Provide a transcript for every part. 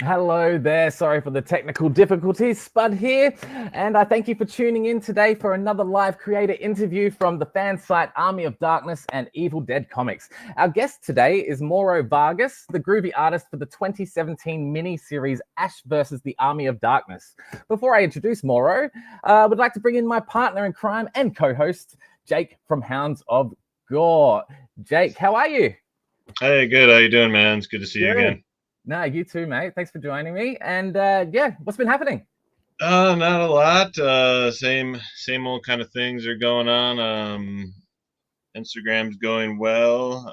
Hello there, sorry for the technical difficulties, Spud here, and I thank you for tuning in today for another live creator interview from the fan site Army of Darkness and Evil Dead Comics. Our guest today is Mauro Vargas, the groovy artist for the 2017 mini-series Ash vs. the Army of Darkness. Before I introduce Mauro, I would like to bring in my partner in crime and co-host, Jake from Hounds of Gore. Jake, how are you? Hey, good. How you doing, man? It's good to see you again. No, you too, mate. Thanks for joining me. And yeah, what's been happening? Not a lot. Same old kind of things are going on. Instagram's going well.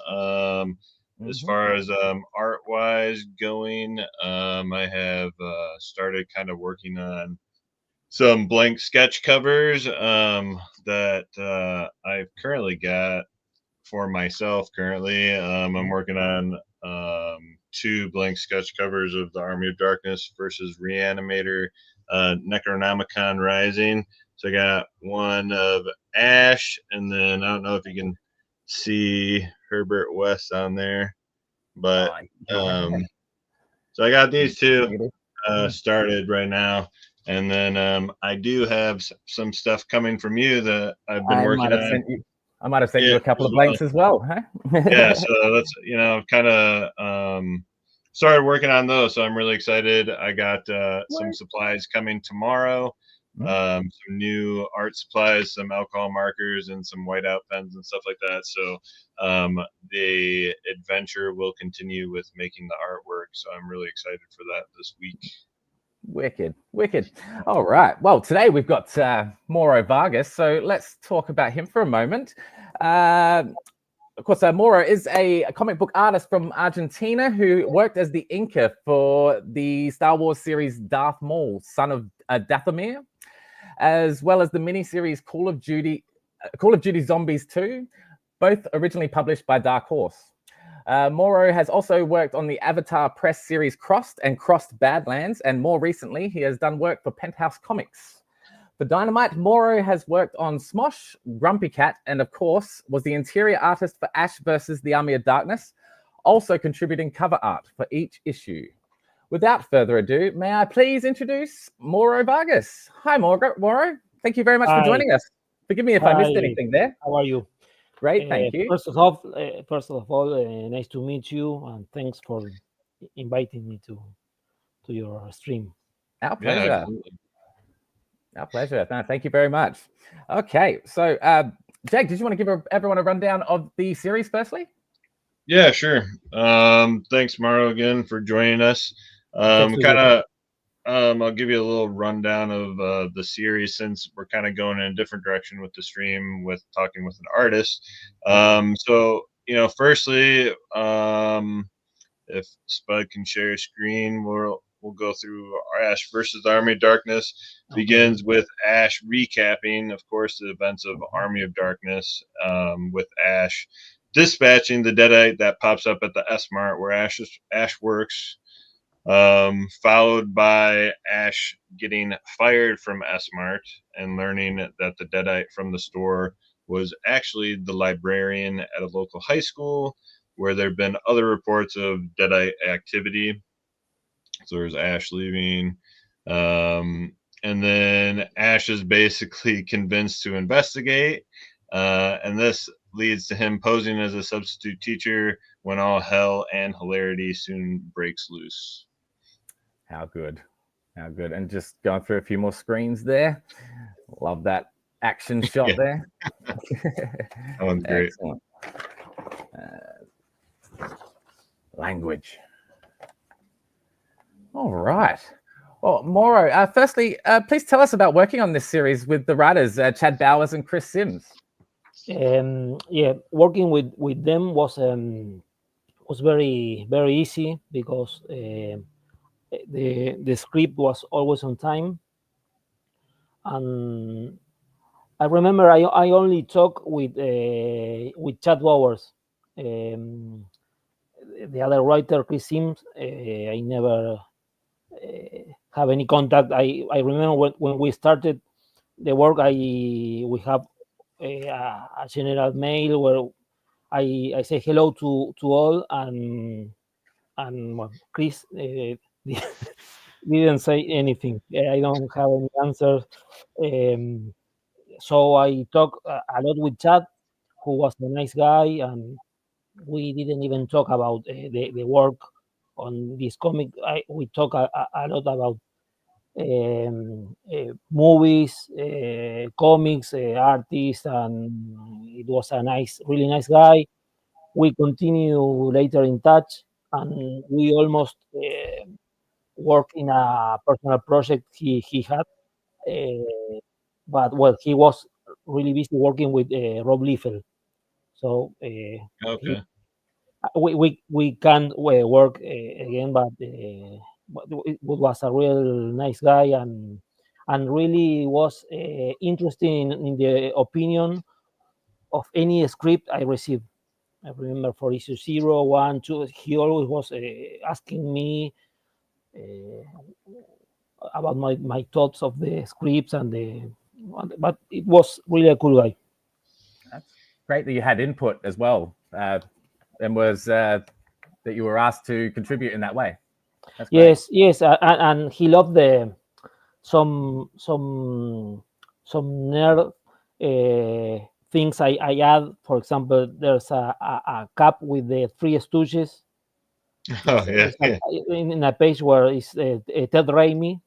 As far as art-wise going, I have started kind of working on some blank sketch covers that I've currently got for myself. I'm working on 2 blank sketch covers of the Army of Darkness versus Reanimator Necronomicon Rising. So I got one of Ash, and then I don't know if you can see Herbert West on there, but so I got these 2 started right now. And then I do have some stuff coming from you that I've been working on. I might have sent you a couple of blanks as well, huh? Yeah, so that's, kind of started working on those. So I'm really excited. I got some supplies coming tomorrow, some new art supplies, some alcohol markers, and some whiteout pens and stuff like that. So the adventure will continue with making the artwork. So I'm really excited for that this week. Wicked. All right. Well, today we've got Mauro Vargas, so let's talk about him for a moment. Of course, Mauro is a comic book artist from Argentina who worked as the inker for the Star Wars series Darth Maul, son of Dathomir, as well as the miniseries Call of Duty Zombies 2, both originally published by Dark Horse. Mauro has also worked on the Avatar Press series Crossed and Crossed Badlands, and more recently, he has done work for Penthouse Comics. For Dynamite, Mauro has worked on Smosh, Grumpy Cat, and of course, was the interior artist for Ash vs. the Army of Darkness, also contributing cover art for each issue. Without further ado, may I please introduce Mauro Vargas. Hi, Mauro. Thank you very much for joining us. Forgive me if I missed anything there. How are you? Great, thank you. First of all, nice to meet you, and thanks for inviting me to your stream. Our pleasure. Our pleasure. No, thank you very much. Okay, so Jake, did you want to give everyone a rundown of the series firstly? Yeah, sure. Thanks, Mauro, again for joining us. I'll give you a little rundown of the series, since we're kind of going in a different direction with the stream, with talking with an artist. So, firstly, if Spud can share your screen, we'll go through Ash versus Army of Darkness. Begins with Ash recapping, of course, the events of Army of Darkness, with Ash dispatching the Deadite that pops up at the S-Mart where Ash works. Followed by Ash getting fired from S-Mart and learning that the Deadite from the store was actually the librarian at a local high school where there have been other reports of deadite activity. So there's Ash leaving. And then Ash is basically convinced to investigate. And this leads to him posing as a substitute teacher when all hell and hilarity soon breaks loose. How good. How good. And just going through a few more screens there. Love that action shot there. That one's great. Excellent. Language. All right. Well, Mauro, firstly, please tell us about working on this series with the writers, Chad Bowers and Chris Sims. Yeah, working with them was very easy because the script was always on time, and I remember I only talked with Chad Bowers. The other writer, Chris Sims, I never have any contact. I remember when we started the work, we have a general mail where I say hello to all, and well, Chris didn't say anything. I don't have any answers. So I talked a lot with Chad, who was a nice guy, and we didn't even talk about the work on this comic. We talk a lot about movies, comics, artists, and it was a really nice guy. We continue later in touch, and we almost worked in a personal project he had. But well, he was really busy working with Rob Liefeld. So Okay. we can work again, but it was a real nice guy, and really was interested in the opinion of any script I received. I remember for issue 0, 1, 2, he always was asking me about my thoughts of the scripts but it was really a cool guy. That's great that you had input as well, and was that you were asked to contribute in that way. That's great. Yes, and he loved some nerd things I add. For example, there's a cup with the Three Stooges. Oh, yeah. In a page where it's Ted Raimi.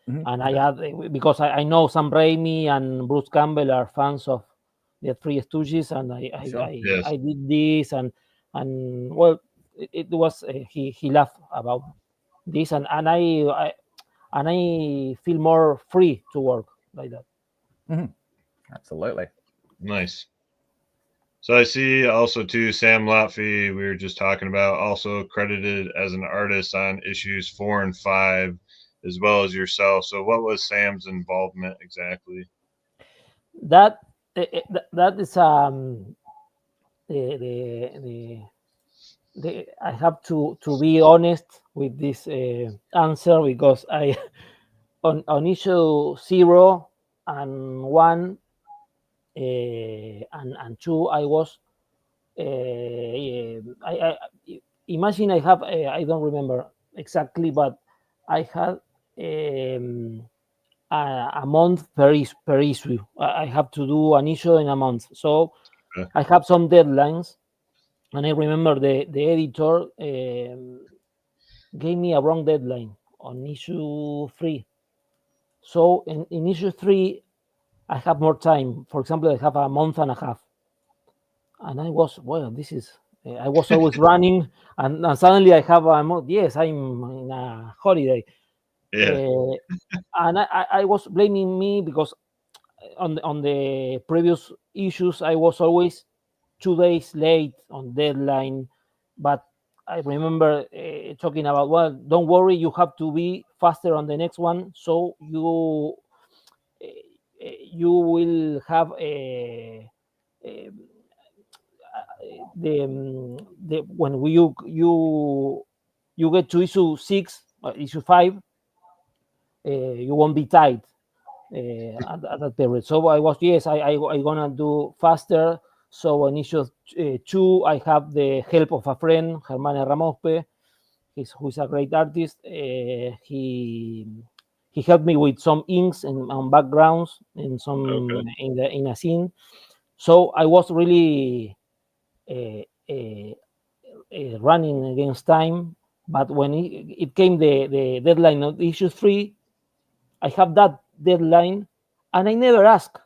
Mhm. And I add, because I know Sam Raimi and Bruce Campbell are fans of the Three Stooges, and Sure. Yes. I did this, and well, it was he laughed about this, and I feel more free to work like that. Mhm. Absolutely. Nice. So I see also too Sam Lotfi, we were just talking about, also credited as an artist on issues 4 and 5, as well as yourself. So what was Sam's involvement exactly? That is the I have to be honest with this answer, because I on issue 0 and 1 and 2 I was I imagine I have I don't remember exactly, but I had a month per issue. I have to do an issue in a month, so Okay. I have some deadlines, and I remember the editor gave me a wrong deadline on issue 3. So in issue 3, I have more time. For example, I have a month and a half, and I was, well, this is. I was always running, and suddenly I have a month. Yes, I'm in a holiday. Yeah. And I was blaming me because on the previous issues I was always 2 days late on deadline. But I remember talking about, well, don't worry, you have to be faster on the next one, so you will have the when you get to issue 6, issue 5, you won't be tight at that period. So I was, yes, I gonna do faster, So on issue 2, I have the help of a friend, Germán Ramospe, who is a great artist. He helped me with some inks and on backgrounds and some in a scene. So I was really running against time. But when it came the deadline of issue 3, I have that deadline, and I never asked.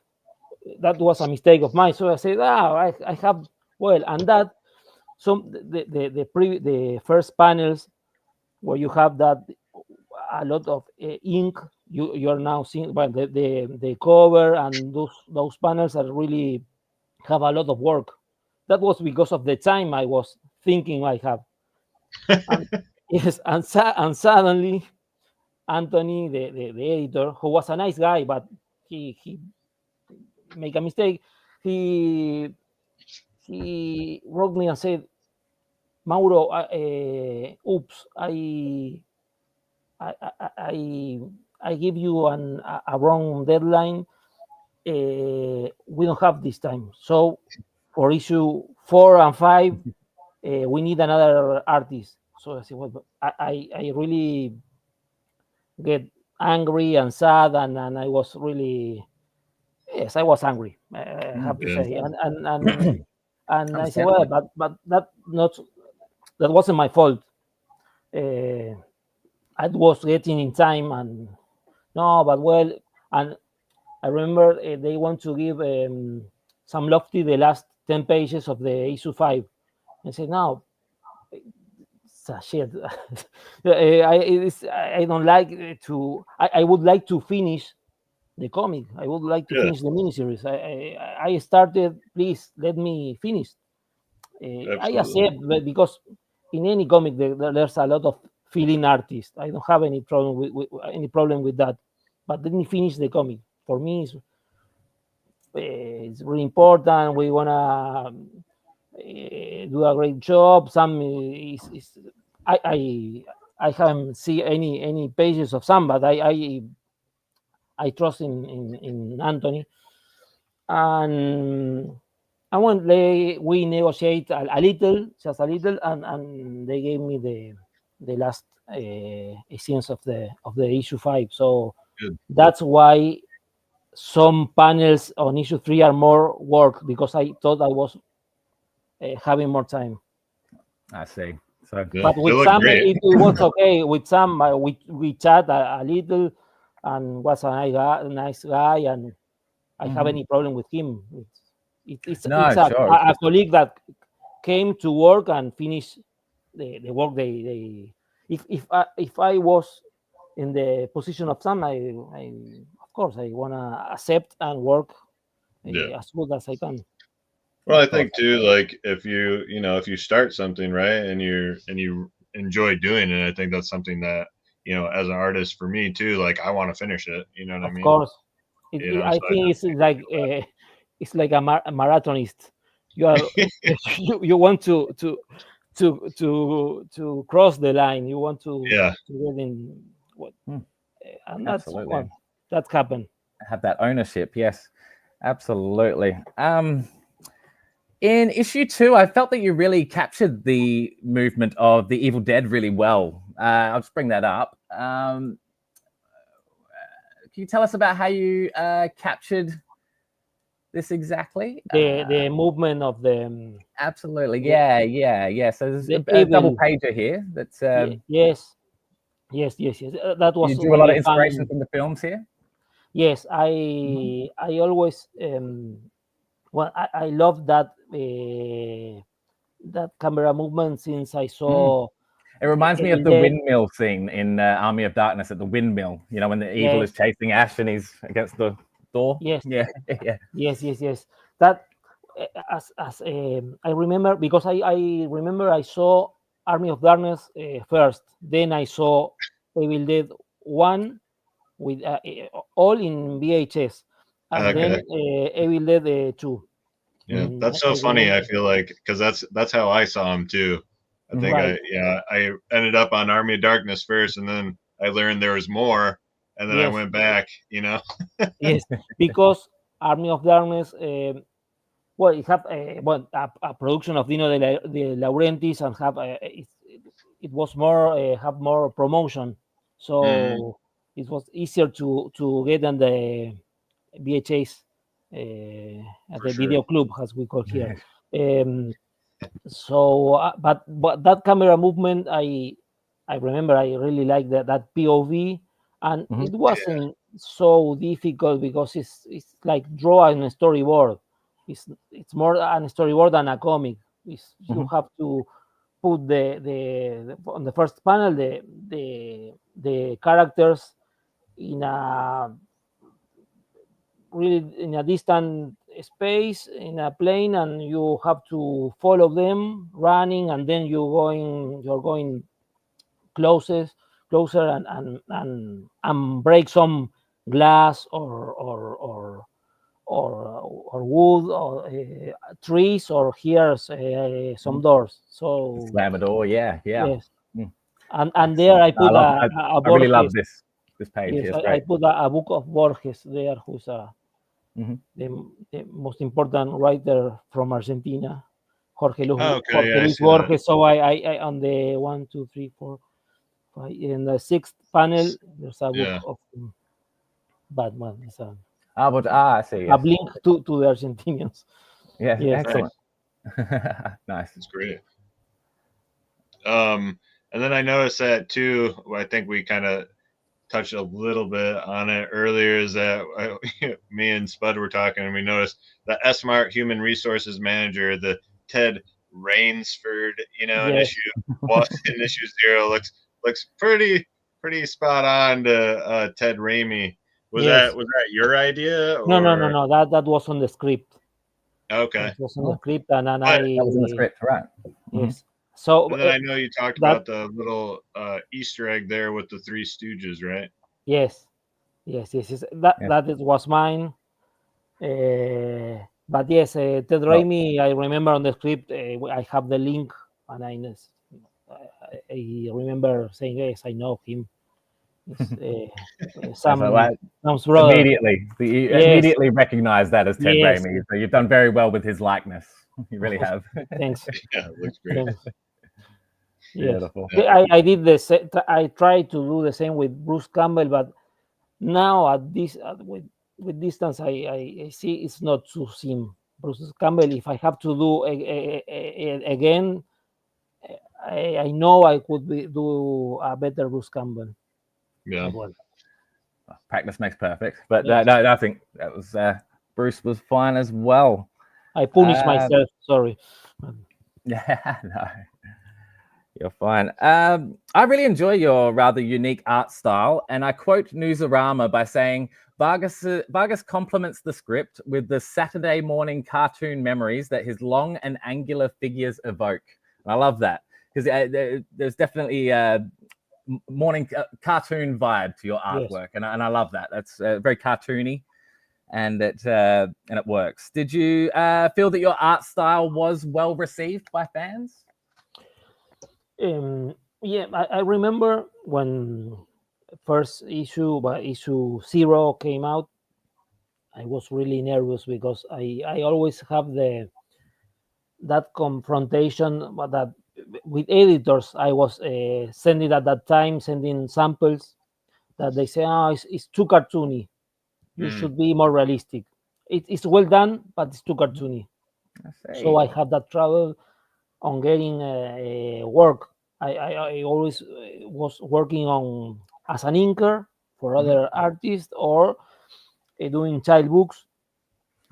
That was a mistake of mine. So I said, I have, well, and that, so the first panels where you have that a lot of ink, you're now seeing, well, the cover and those panels are really have a lot of work. That was because of the time I was thinking I have. And, yes, and suddenly Anthony, the editor, who was a nice guy, but he make a mistake. He wrote me and said, Mauro, oops, I give you a wrong deadline. We don't have this time. So for issue 4 and 5, we need another artist. So I said, well, I really get angry and sad, and I was really, yes, I was angry. I have to say, and I said, well, but that wasn't my fault. I was getting in time, and no, but well, and I remember they want to give some Lofty the last 10 pages of the issue 5. I said, no, it's a shit. I don't like to. I would like to finish the comic. I would like to finish the miniseries. I started. Please let me finish. I accept, because in any comic there's a lot of feeling artists. I don't have any problem with that. But let me finish the comic. For me, it's really important. We wanna do a great job. Some I haven't seen any pages of some, but I trust in Anthony. And when we negotiate a little, just a little, and they gave me the last scenes of the issue 5. So that's why some panels on issue 3 are more work, because I thought I was having more time. I see. So, but with Sam, it was okay. With Sam, we chat a little, and was a nice guy, and I have any problem with him. It's a colleague that came to work and finished the work they if I was in the position of Sam, I of course I wanna accept and work as good as I can. Well, I think too, like if you start something, right, and you enjoy doing it, I think that's something that, as an artist, for me too, like I want to finish it. You know what I mean? Of course. I think it's like a marathonist. You are you want to cross the line. You want to get in what, and that's happened. Have that ownership, yes, absolutely. In issue 2, I felt that you really captured the movement of the Evil Dead really well. I'll just bring that up. Can you tell us about how you captured this exactly? The movement of the... Absolutely, yeah. So there's a double pager here. That's yes. That was. You drew a lot of inspiration from the films here. Yes, I always well, I love that that camera movement since I saw. It reminds me of the windmill scene in Army of Darkness at the windmill. When the evil is chasing Ash and he's against the door. Yes. Yeah. Yes. That as I remember, because I remember I saw Army of Darkness first. Then I saw Evil Dead 1 with all in VHS, and then Evil Dead 2. Yeah, that's so funny. I feel like because that's how I saw him too. I think I ended up on Army of Darkness first, and then I learned there was more, and then I went back. Yes, because Army of Darkness well, it have a production of Dino de Laurentiis, and have it was more have more promotion, so it was easier to get on the VHS at the video club, as we call here. So, but that camera movement, I remember I really liked that POV, and it wasn't so difficult because it's like draw on a storyboard. It's more a storyboard than a comic. You have to put the on the first panel the characters in a really in a distant space in a plane, and you have to follow them running, and then you're going closer and break some glass or wood or trees, or hear some doors. So slam a door, yeah. yes. And there I put I Borges. really love this page. Yes, It's I great. put a book of Borges there, who's the most important writer from Argentina, Jorge Luis Borges. So I on the 1, 2, 3, 4, 5 in the sixth panel there's a book of Batman. It's I see. Yes. a blink to the Argentinians. Yes, Yes. excellent. Nice. That's great. And then I noticed that too. I think we kind of touched a little bit on it earlier. Is that me and Spud were talking, and we noticed the S-Mart Human Resources Manager, the Ted Rainsford, in issue in issue 0 looks pretty spot on to Ted Raimi. Was that your idea? Or? No. That was on the script. Okay. It was on the script, and that was in the script, right? Yes. So and then I know you talked about the little Easter egg there with the Three Stooges, right? Yes. That was mine. But yes, Ted Raimi, I remember on the script, I have the link, and I remember saying, yes, I know him. Sam's brother. Immediately recognize that as Ted Raimi. So you've done very well with his likeness. You really have. Thanks. Yeah, it looks great. Beautiful. I did I tried to do the same with Bruce Campbell, but now at this with distance, I see it's not too sim. Bruce Campbell, if I have to do again, I know I could do a better Bruce Campbell. Yeah. Well, practice makes perfect. But no, I think that was Bruce was fine as well. I punished myself. Sorry. Yeah, no. You're fine. I really enjoy your rather unique art style, and I quote Newsarama by saying, Vargas complements the script with the Saturday morning cartoon memories that his long and angular figures evoke. And I love that, because there's definitely a morning cartoon vibe to your artwork, and I love that. That's very cartoony, and it works. Did you feel that your art style was well received by fans? Yeah, I remember when first issue 0 came out, I was really nervous because I always have that confrontation that with editors. I was sending at that time, sending samples that they say, it's too cartoony. You should be more realistic. It's well done, but it's too cartoony. So I had that trouble on getting work. I always was working on as an inker for other artists, or doing child books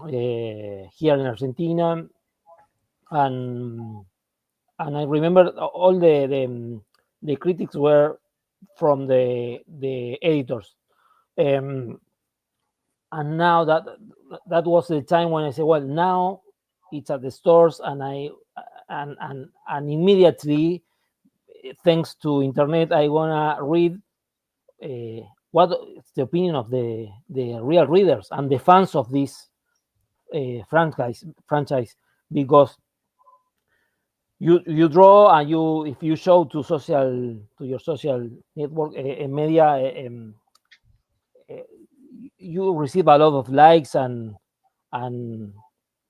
here in Argentina, and I remember all the critics were from the editors, and now that was the time when I said, well, now it's at the stores, and and immediately, thanks to internet, I wanna read what's the opinion of the real readers and the fans of this franchise, because you draw, and if you show to your social network media, you receive a lot of likes and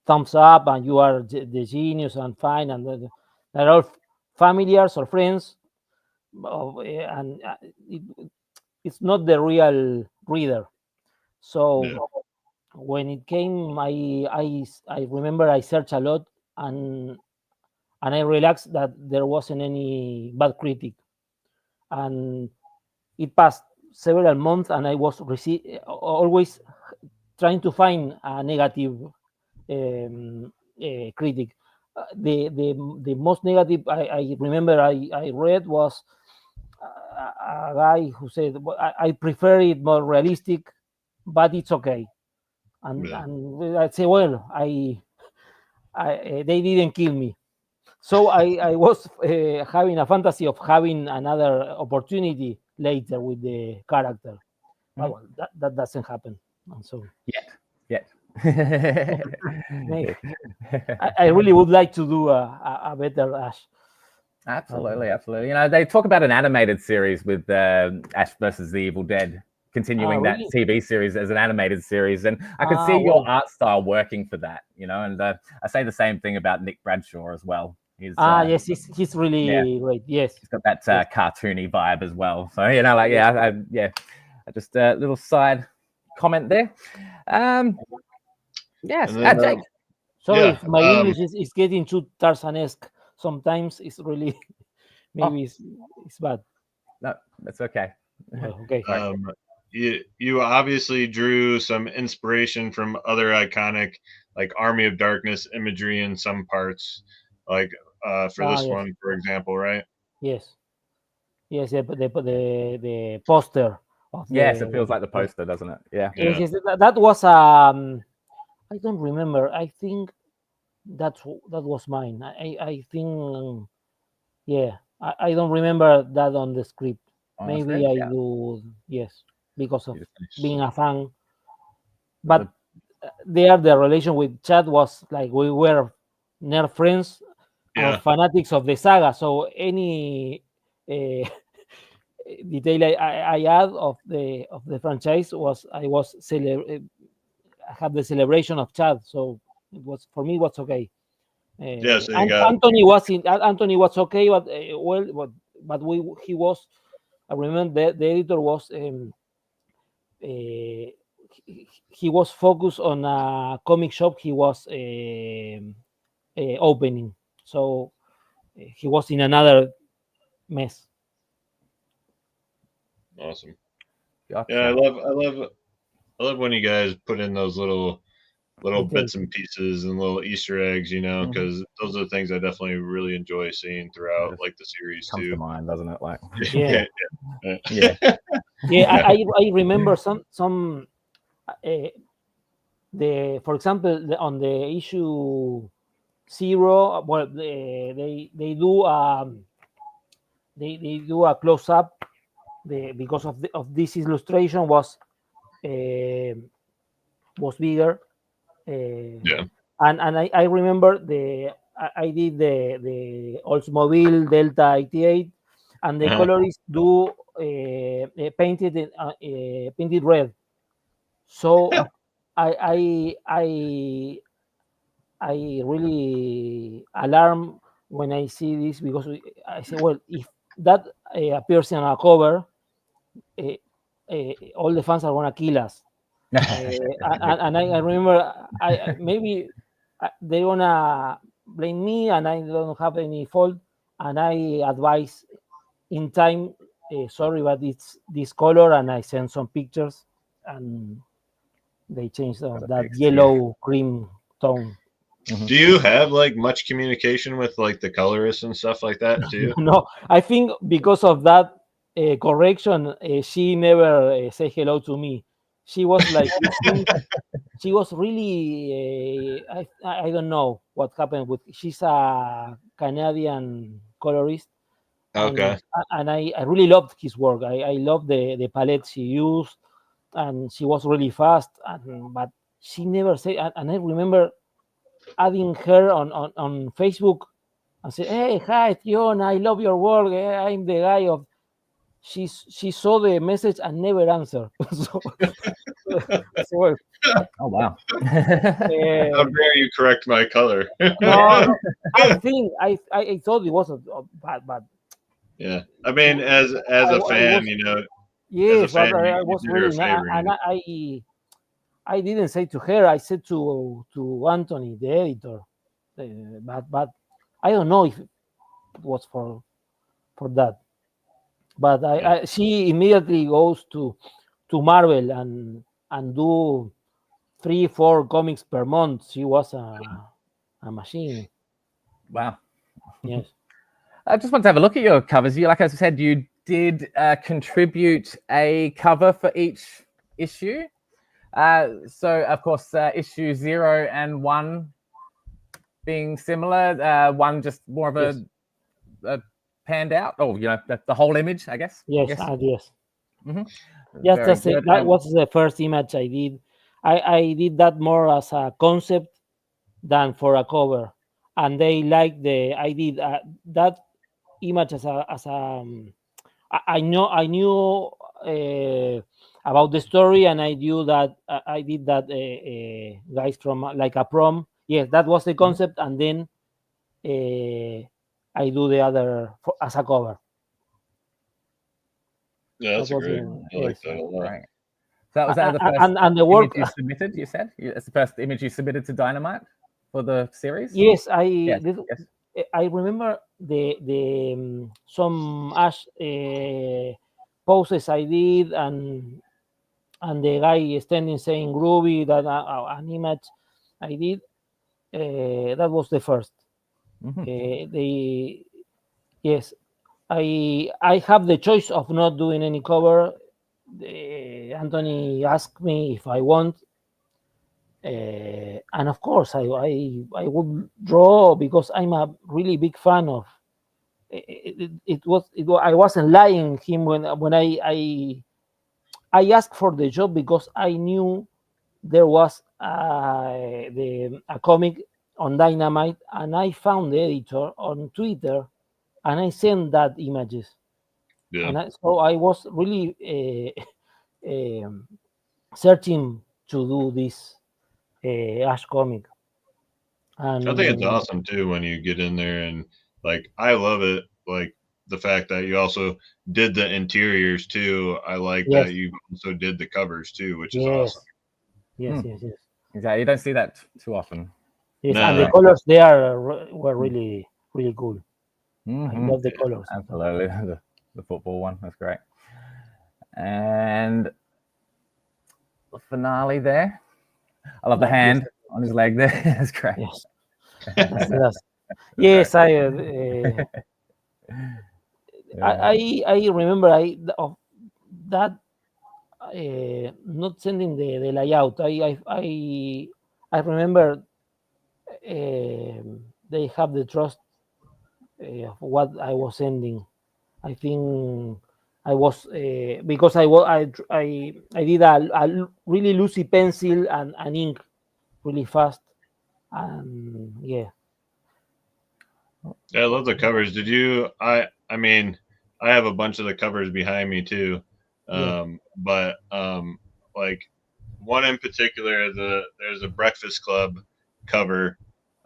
thumbs up and you are the genius and fine, and they're all familiars or friends, and it's not the real reader. So when it came, I remember I searched a lot, and I relaxed that there wasn't any bad critic, and it passed several months, and I was always trying to find a negative critic. The most negative I remember I read was a guy who said, I prefer it more realistic, but it's okay. And I'd say, well, they didn't kill me. So I was having a fantasy of having another opportunity later with the character. But well, that doesn't happen. And so yet. I really would like to do a better Ash. Absolutely. You know, they talk about an animated series with Ash versus the Evil Dead, continuing that TV series as an animated series, and I could see your art style working for that. You know, and I say the same thing about Nick Bradshaw as well. Yes, he's really great. Yes, he's got that cartoony vibe as well. So you know, like just a little side comment there. Yes, Jake. Sorry if my English is getting too Tarzan-esque. Sometimes it's really maybe it's bad. No, that's okay. Okay. You obviously drew some inspiration from other iconic like Army of Darkness imagery in some parts, like for this one, for example, right? Yes. The poster. Yes, it feels like the poster, doesn't it? Yeah. Yes, that was I don't remember. I think that was mine. I think I don't remember that on the script. Maybe I do, yes, because of being a fan. But there the relation with Chad was like we were nerd friends or fanatics of the saga. So any detail I add of the franchise was I had the celebration of Chad. So it was for me was okay. So Anthony was okay, but he was. I remember the editor was he was focused on a comic shop he was opening, so he was in another mess. Awesome. Gotcha. Yeah, I love when you guys put in those little bits and pieces and little Easter eggs, you know, because those are the things I definitely really enjoy seeing throughout like the series comes too. To mind, doesn't it? Like I remember some for example on the issue 0, well they do a close up because of this illustration was bigger. And I remember I did the Oldsmobile Delta 88, and the colorists do painted red. So I really alarm when I see this, because I say, well, if that appears in a cover, all the fans are gonna kill us. And I remember maybe they wanna blame me, and I don't have any fault, and I advise in time, sorry, but it's this color, and I send some pictures, and they changed that yellow cream tone. Do you have like much communication with like the colorists and stuff like that too? No, I think because of that correction, she never say hello to me. She was like, she was really, I don't know what happened with. She's a Canadian colorist. Okay. And I really loved his work. I loved the palette she used, and she was really fast. But she never said. And I remember adding her on Facebook and say, "Hey, hi, Tion, I love your work. I'm the guy of." she saw the message and never answered. so, so Oh wow. How dare you correct my color? no, I think I thought it was bad, but Yeah, I mean, as a fan, was, you know, yes, as a fan, but I you was did her a really favor. and I didn't say to her. I said to Anthony, the editor, but I don't know if it was for that. But she immediately goes to Marvel and do 3-4 comics per month. She was a machine. Wow. Yes. I just want to have a look at your covers. You, like I said, you did contribute a cover for each issue. So, of course, issue 0 and 1 being similar. One just more of a panned out. Oh, you know, the whole image, I guess. Yes. Yes. Yes. Mm-hmm. Yes, that was the first image I did. I did that more as a concept than for a cover, and they liked I did that image as a I knew about the story, and I knew that I did that guys from like a prom. Yes, that was the concept, and then I do the other as a cover. Yeah, that's great. I like that a lot. Right. So that was the first and the work image you submitted. You said it's the first image you submitted to Dynamite for the series. Yes, yes. I remember the some Ash poses I did, and the guy standing saying groovy, that an image I did. That was the first. Mm-hmm. Yes, I have the choice of not doing any cover. Anthony asked me if I want, and of course I would draw, because I'm a really big fan of. It was I wasn't lying him when I asked for the job, because I knew there was a comic on Dynamite, and I found the editor on Twitter, and I sent that images. Yeah. And so I was really searching to do this Ash comic. And I think it's awesome too when you get in there, and like I love it, like the fact that you also did the interiors too. I like that you also did the covers too, which is awesome. Yes. Exactly. You don't see that too often. Yes, no, and the colors there were really, really cool. Mm-hmm. I love the colors. Absolutely. The football one, that's great. And the finale there. I love the hand on his leg there. That's great. Yes. Yes, I remember that not sending the layout. I remember they have the trust of what I was sending. I think I was because I did a really loosey pencil and ink really fast, and yeah, I love the covers. Did you? I mean, I have a bunch of the covers behind me too, but like one in particular, there's a Breakfast Club cover.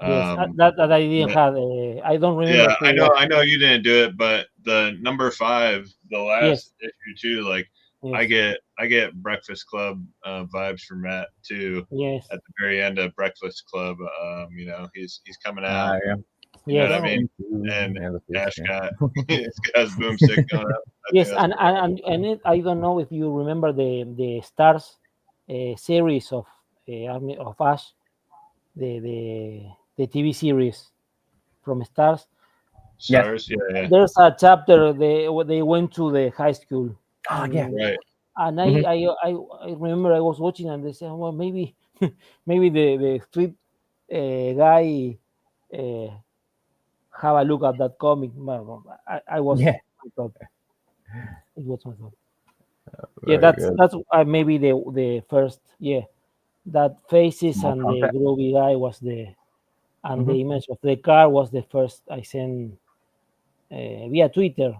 Yes, that I didn't have. I don't remember. Yeah, I know you didn't do it, but the number 5, the last issue too, like I get Breakfast Club vibes from Matt too. Yes. At the very end of Breakfast Club, you know, he's coming out. You know what I mean? And Ash got his boomstick going up. Yes, and I don't know if you remember the Stars series of Army of Ash, the TV series from Stars. Stars, yeah. There's a chapter they went to the high school. Oh, yeah, right. And I remember I was watching, and they said, well, maybe the street guy have a look at that comic. I was my thought. It was my thought. That's maybe the first that Faces and the groovy guy was the image of the car was the first I sent via Twitter,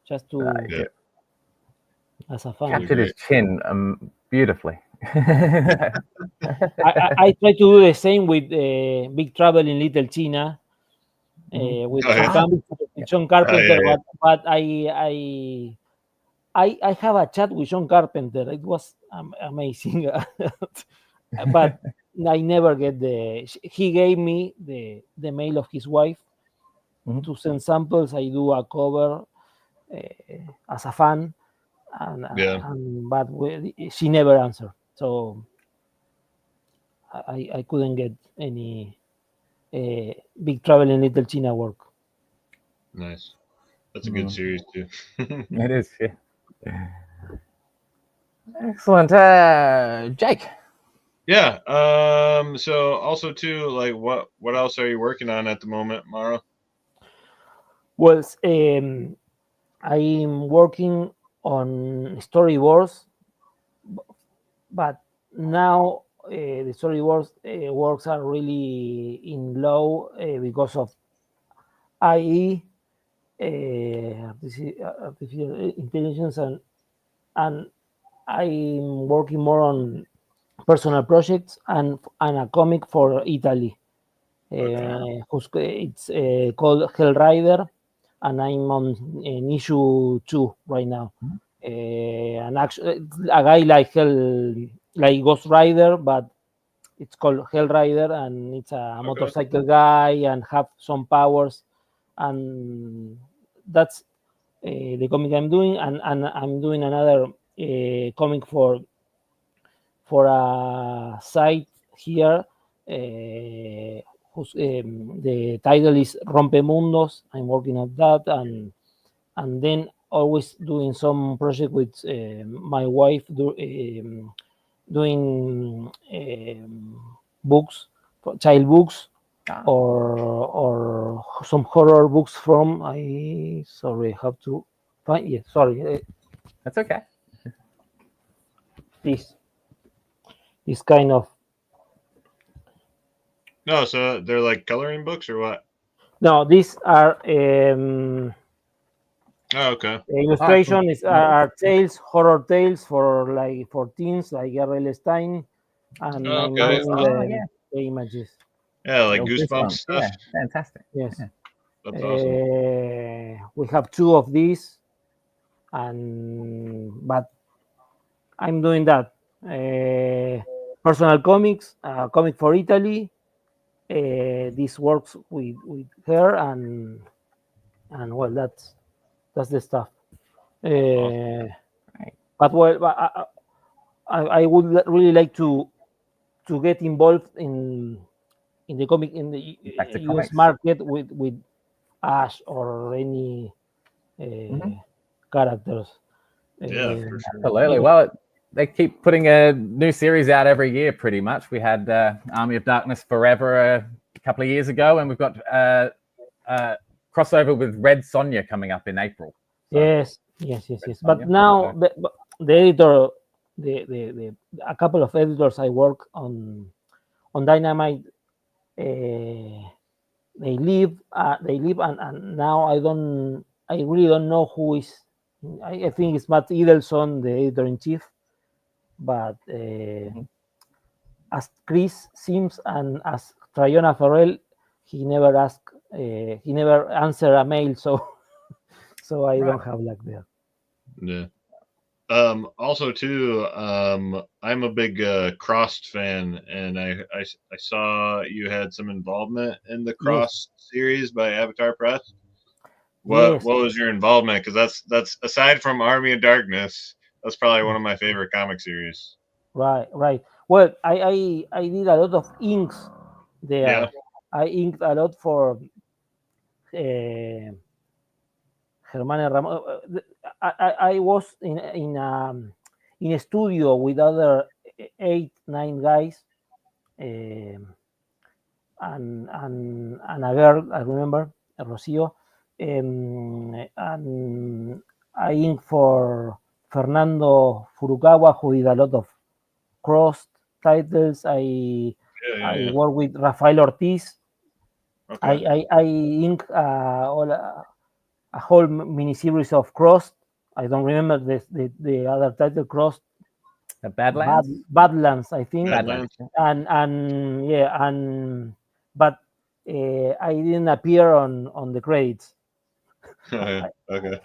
just to as a fan. Captured his chin beautifully. I try to do the same with Big Trouble in Little China with John Carpenter, but I have a chat with John Carpenter. It was amazing, but I never get he gave me the mail of his wife to send samples. I do a cover as a fan, but she never answered. So I couldn't get any Big Trouble in Little China work. Nice. That's a good series too. It is, yeah. Excellent. Jake. Yeah. So also too, like what else are you working on at the moment, Mauro? Well, I'm working on storyboards, but now the storyboards works are really in low because of IE, artificial intelligence, and I'm working more on personal projects and a comic for Italy. It's called Hell Rider, and I'm on issue 2 right now. And actually, a guy like Ghost Rider, but it's called Hell Rider, and it's a motorcycle guy and have some powers, and that's the comic I'm doing, and I'm doing another comic for a site here. The title is Rompemundos. I'm working on that, and then always doing some project with my wife, doing books, child books, or some horror books from. Sorry, have to find. Yeah, sorry. That's okay. This kind of. No, so they're like coloring books or what? No, these are okay. Illustration are tales, horror tales for teens like R.L. Stein, and I'm doing the images. Yeah, like Goosebumps stuff. Yeah, fantastic. Yes, that's awesome. We have 2 of these, but I'm doing that. Personal comics, comic for Italy. This works with her, and well, that's the stuff. But well, I would really like to get involved in the comic in the US market with Ash or any characters. Yeah, for sure. Absolutely. Well, they keep putting a new series out every year, pretty much. We had Army of Darkness Forever a couple of years ago, and we've got crossover with Red Sonja coming up in April. So, yes. But now the editor, a couple of editors I work on Dynamite, they leave, and now I really don't know who is. I think it's Matt Edelson, the editor in chief, but as Chris Sims and as Trayona Farrell, he never answered a mail, so I don't have luck there. Yeah. Also too, I'm a big Crossed fan, and I saw you had some involvement in the Crossed series by Avatar Press. What was your involvement? Because that's aside from Army of Darkness, that's probably one of my favorite comic series. Right. Well, I did a lot of inks there. Yeah. I inked a lot for Germán Ramón. I was in a studio with other 8-9 guys, and a girl, I remember, Rocio, and I inked for Fernando Furukawa, who did a lot of Crossed titles. I work with Rafael Ortiz. I ink a whole miniseries of Crossed I don't remember the other title. Crossed The Badlands. Badlands, I think. Badlands. And yeah, but I didn't appear on the credits. Okay.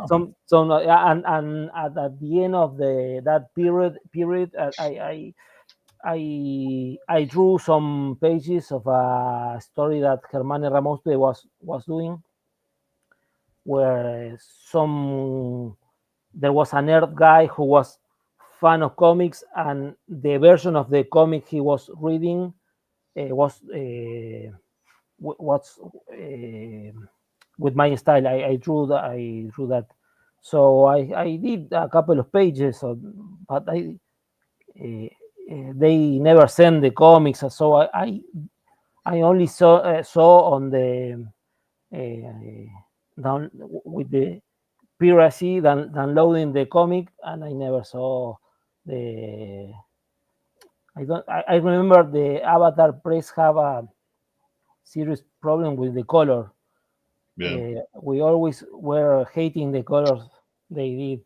Some and at the end of that period, I drew some pages of a story that Germán Ramoste was doing, where there was a nerd guy who was fan of comics, and the version of the comic he was reading was what's with my style. I drew that. So I did a couple of pages, but they never sent the comics, so I only saw on the down with the piracy downloading the comic, and I never saw the. I remember the Avatar Press have a serious problem with the color. Yeah. We always were hating the colors they did,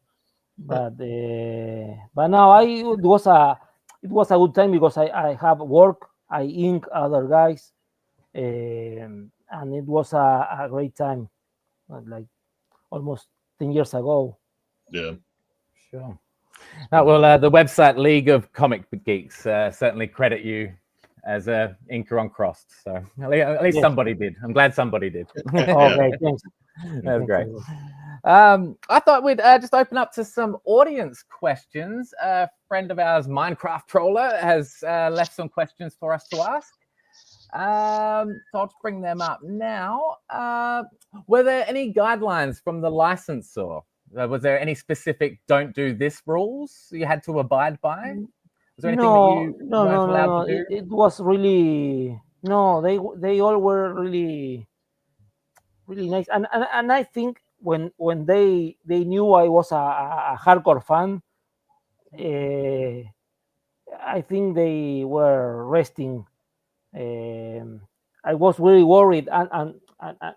but now it was a good time because I have work. I ink other guys, and it was a great time, like almost 10 years ago. Yeah. Sure. Well, the website League of Comic Geeks certainly credit you as a inker on Crossed. So at least somebody did. I'm glad somebody did. Okay, thanks. That's great. I thought we'd just open up to some audience questions. A friend of ours, Minecraft Troller, has left some questions for us to ask. So I'll just bring them up now. Were there any guidelines from the licensor? Was there any specific don't do this rules you had to abide by? Was there anything that you weren't allowed to do? It was really they all were really nice, and I think when they knew I was a hardcore fan, I think they were resting. I was really worried, and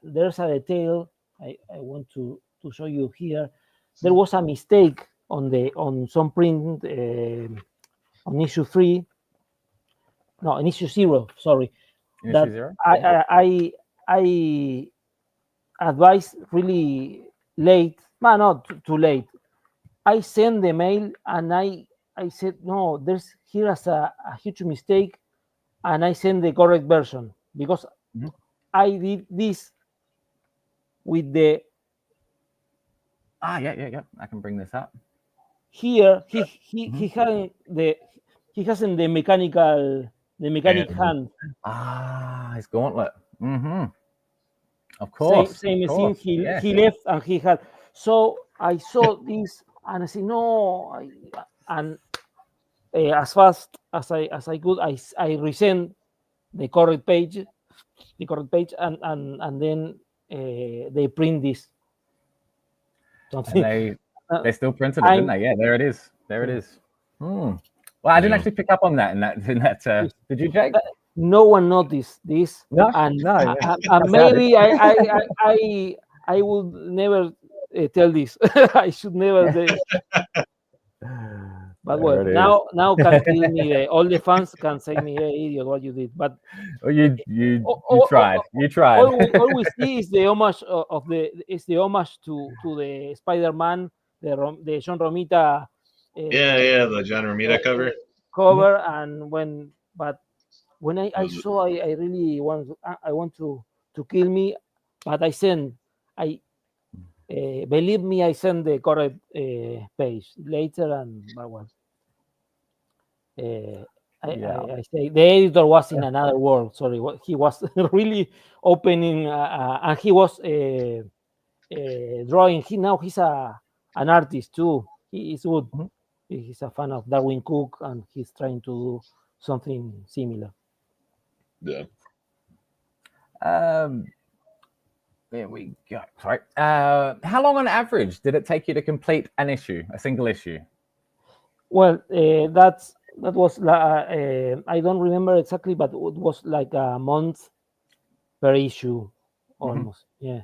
there's a detail I want to show you here. There was a mistake on some print on issue 3. No, in issue 0. Sorry, that I advised really late. No, not too late. I sent the mail and I said no. Here's a huge mistake, and I sent the correct version because I did this with the. Yeah. I can bring this up. Here he hasn't the mechanic hand. His gauntlet. Of course. Same machine. He left and he had. So I saw this and I said no. And as fast as I could, I resent the correct page, and then they print this. And they still printed it, didn't they? Yeah, there it is. Well, I didn't actually pick up on that in that. Did you, Jake? No one noticed this. No, and no. Maybe I would never tell this. I should never say. But well, now can kill me. All the fans can say me, "Hey, idiot, what you did." But you tried. You tried. All we see is the homage to the Spider-Man, the John Romita. The John Romita cover. And when I saw, I really want to kill me, but I sent. Believe me, I sent the correct page later, and well. I say the editor was in another world. Sorry, he was really opening, and he was drawing. He's an artist too. He is good. He's a fan of Darwin Cook, and he's trying to do something similar. Yeah. There we go. Sorry. How long on average did it take you to complete a single issue? Well, that was I don't remember exactly, but it was like a month per issue, almost. Yeah.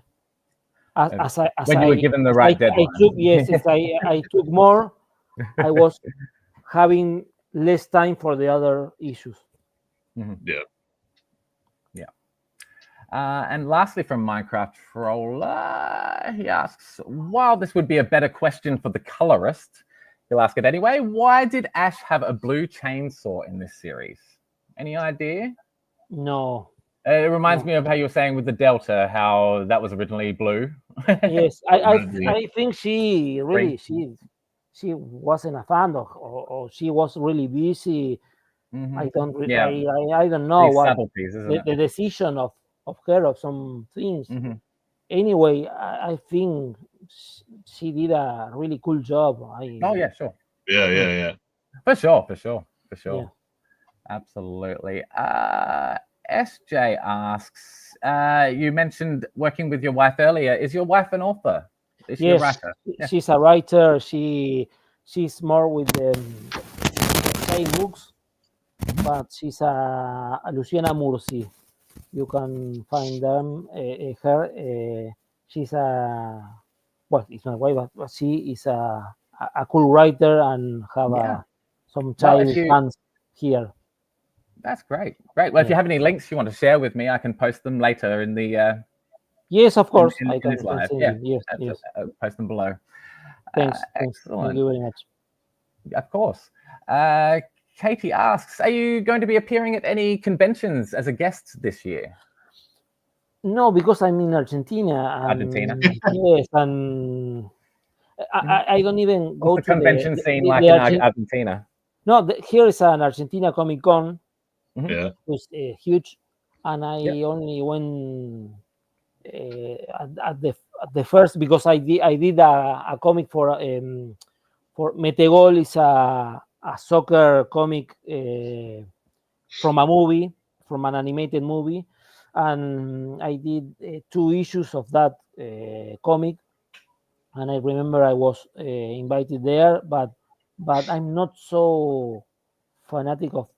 when you were given the right deadline. I took more, I was having less time for the other issues. Yeah. And lastly, from Minecraft Troller, he asks, while this would be a better question for the colorist, he'll ask it anyway, why did Ash have a blue chainsaw in this series? Any idea? No. It reminds me of how you were saying with the Delta, how that was originally blue. Yes, I think she really she wasn't a fan of, or she was really busy. I don't I don't know these what subtleties, isn't it? the decision of her of some things. Anyway, I think she did a really cool job. Oh yeah, sure. Yeah. For sure. Yeah. Absolutely. SJ asks, you mentioned working with your wife earlier. Is your wife an author? Is she a writer? She's a writer. She's more with the same books, but she's a Luciana Mursi. You can find them her. She's it's my wife, but she is a cool writer and have some child fans here. That's great. Well, if you have any links you want to share with me, I can post them later in the. Yes, of course. I can live. Yes. Post them below. Thanks. Excellent. Thank you very much. Of course. Katie asks, are you going to be appearing at any conventions as a guest this year? No, because I'm in Argentina. Yes, and I don't even go to the convention scene like in Argentina. No, here is an Argentina Comic Con. It's huge, and I only went at the first because I did a comic for Metegol. Is a soccer comic from an animated movie, and I did 2 issues of that comic, and I remember I was invited there, but I'm not so fanatic of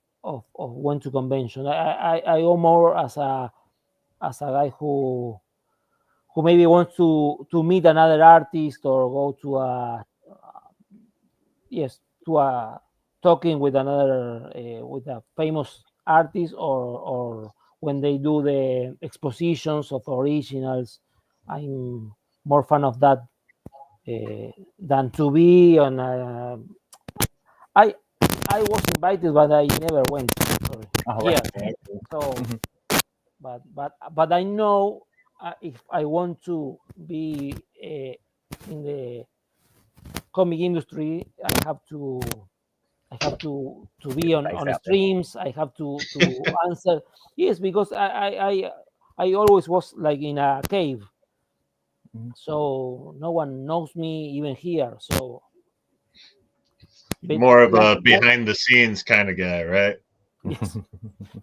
went to convention. I go more as a guy who maybe wants to meet another artist or go to a talking with another with a famous artist, or when they do the expositions of originals. I'm more fan of that than to be on a. I was invited, but I never went. So, but I know if I want to be in the comic industry, I have to be on streams. I have to answer. Yes, because I always was like in a cave, so no one knows me even here. So. More of a behind the scenes kind of guy, right?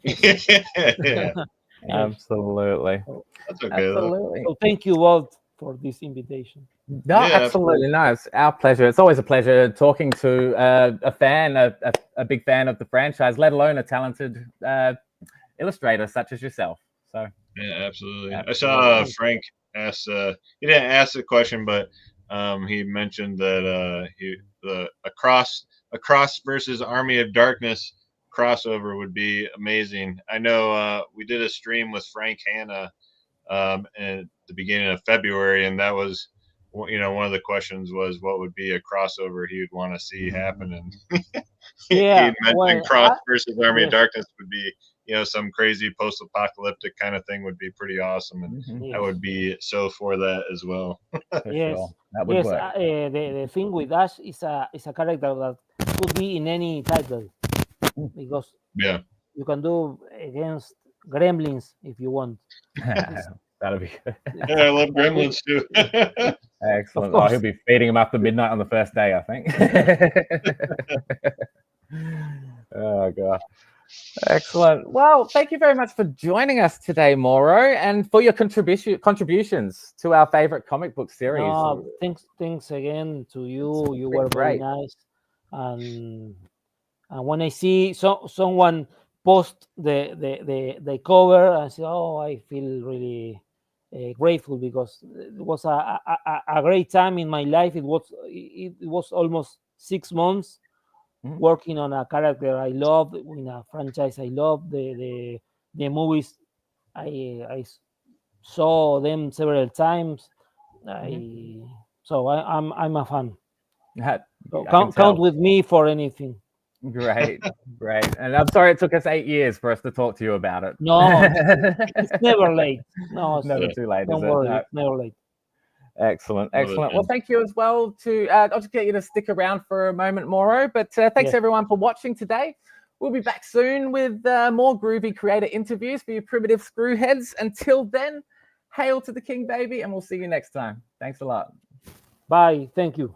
Yes. Yeah. Absolutely. That's okay. Absolutely. So thank you both for this invitation. No, absolutely. No, it's our pleasure. It's always a pleasure talking to a fan, a big fan of the franchise, let alone a talented illustrator such as yourself. So yeah, absolutely. I saw Frank ask. He didn't ask the question, but he mentioned that a cross versus Army of Darkness crossover would be amazing. I know we did a stream with Frank Hanna at the beginning of February, and that was, one of the questions was what would be a crossover he would want to see happen, and he mentioned Cross versus Army of Darkness would be, some crazy post-apocalyptic kind of thing would be pretty awesome, and I would be so for that as well. Yes, that would work. The thing with Ash is a character that could be in any title, because you can do against Gremlins if you want. That'll be good. Yeah, I love Gremlins too. Excellent. Oh, he'll be feeding him after midnight on the first day, I think. Oh god. Excellent. Well, thank you very much for joining us today, Mauro, and for your contributions to our favorite comic book series. Thanks again to you. You were very nice, and when I see someone post the cover, I say, oh, I feel really grateful because it was a great time in my life. It was almost 6 months working on a character I love, in a franchise I love. The movies I saw them several times. So I'm a fan. So count with me for anything. Great. And I'm sorry it took us 8 years for us to talk to you about it. No, it's never late. No, it's never too late. Don't worry, it's never late. Excellent. Well, thank you as well to. I'll just get you to stick around for a moment, Mauro. But thanks everyone for watching today. We'll be back soon with more groovy creator interviews for you primitive screwheads. Until then, hail to the king, baby, and we'll see you next time. Thanks a lot. Bye. Thank you.